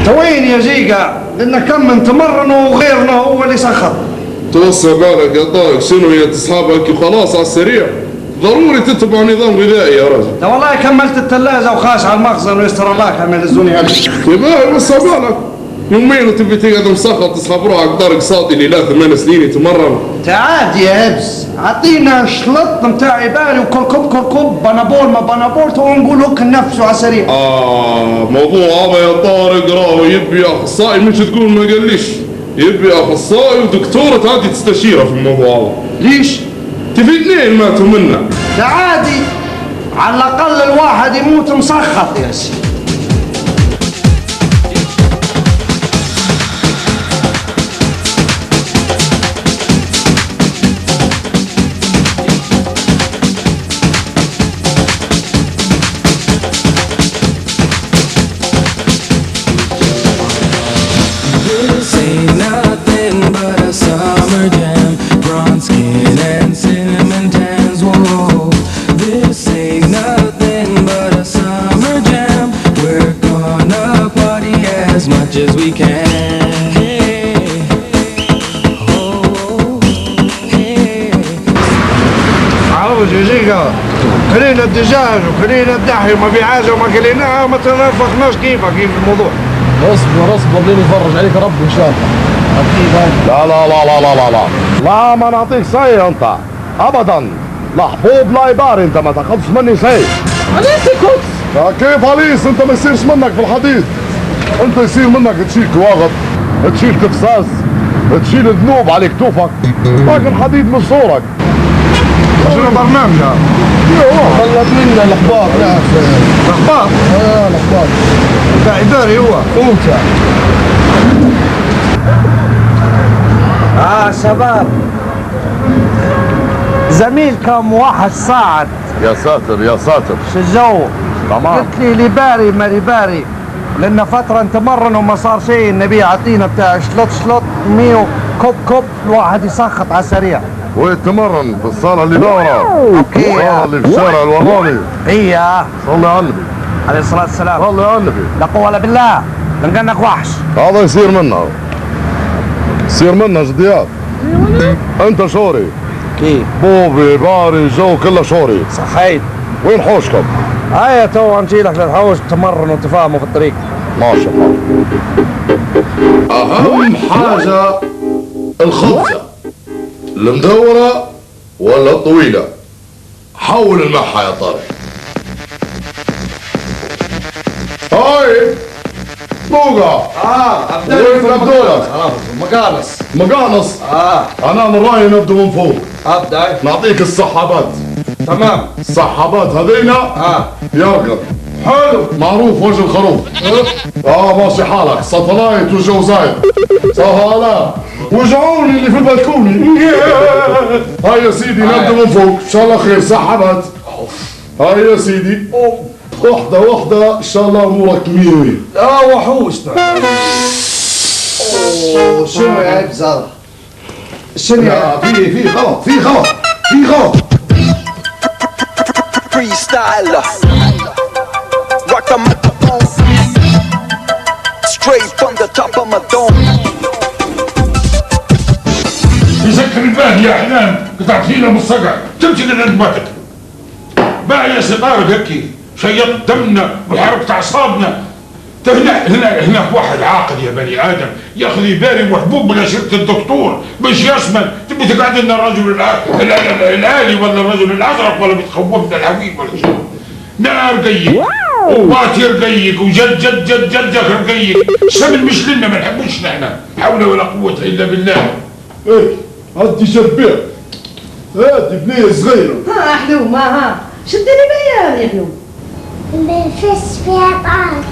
توين يا جيجا، لأن كم من تمرن وغيرنا هو اللي سخر. توسع بالك يا طارق، شنو يا تسحبك وخلاص على السريع؟ ضروري تتبع نظام غذائي يا رجل. لا والله كملت الثلاجة وخاش على المخزن ويستر الله كمل الزوني عليك. كيف وسع بالك؟ يومين وتبي تقعد مسخط تسحب روحك طارق ساطي اللي لا 8 سنين يتمرن. تعال يا هبس، عطينا شلط متاع عباري وكركب كركب بنابول ما بنابول تو نقول هك نفسه على السريع. موضوع هذا يا طارق راهو يبي اخصائي، مش تقول ما قاليش، يبي اخصائي ودكتورة تادي تستشيره في الموضوع هذا. ليش؟ تفي اثنين ماتوا منا. ده عادي، على الاقل الواحد يموت مسخط يا سيدي. كلينا الدجاج وكلينا الدحي وما في حاجه وما كليناها ما تنفخناش كيفك كيف الموضوع. اصبر لين يفرج عليك ربي ان شاء الله. اكيد. لا لا لا لا لا لا لا لا ما نعطيك شيء انت ابدا. لا حبوب لا يباري، انت ما تاخذش مني شيء. اليس كوكس. كيف اليس؟ انت ما يصيرش منك في الحديد. انت يصير منك تشيل كواغط، تشيل تفساس، تشيل ذنوب على كتوفك، لكن حديد من صورك. شنو برنامجها؟ طلب منا الاحباط. الاحباط؟ الاحباط بتاع اداري هو. اوتا. شباب، زميلكم واحد صاعد. يا ساتر يا ساتر. شو الجو؟ تمام. قلت لي لباري ما لباري، لأن فترة نتمرن وما صار شيء، النبي يعطينا بتاع شلط 100 كوب الواحد يسخط على السريع. ويتمرن في الصالة اللي دورة. اوكي. الصالة اللي في الشارع الوراني. هي صلي على النبي عليه الصلاة والسلام. صلي على النبي. لا قوة ولا بالله، لنقنك وحش. هذا يصير منا، يصير منا جديات. انت شوري كيف؟ بوبي باري جو كله شوري. صحيت. وين حوشكم؟ هيا تو نجيلك للحوش تمرن وتفاهموا في الطريق. ما شاء الله. اهم حاجة الخبزة المدورة ولا الطويلة؟ حول المحا يا طارق. هاي طوقة. وين بدولك؟ مقانص. مقانص. انا من رأيي نبدو من فوق. ابدا. نعطيك السحابات. تمام. السحابات هذينا يركض. حلو. معروف وجه الخروف. ماشي حالك. ساتلايت وجو زايد. سهالة. وجعوني اللي في البلكوني. هاي يا سيدي نبدو من فوق ان شاء الله خير. سحابات. هاي يا سيدي. واحدة واحدة ان شاء الله امورك 100. وحوش. شنو يا عيب زرع؟ شنو يا في غلط في غلط في غلط. Freestyler, rock the microphone, straight from the top of my dome. يسكر البال يا حنان، قطعت فينا بالصقع، تمشي لندمتك. بقى يا سطارق هكي، شيط دمنا وحرقت اعصابنا. هناك واحد عاقل يا بني ادم ياخذ يباري وحبوب من شركه الدكتور مش يشمل. تبي تقعد لنا الرجل الالي ولا الرجل الازرق ولا بتخوفنا الحبيب ولا شو؟ نار رقيق وباتي رقيق وجد جد جد جدك رقيق. سمن مش لنا ما نحبوش نحن. حول ولا قوة الا بالله. ايه هدي شبيه، هادي بنية صغيرة. ها حلومة ها شدني بيان يا حلومة. بالفس فيها طعام.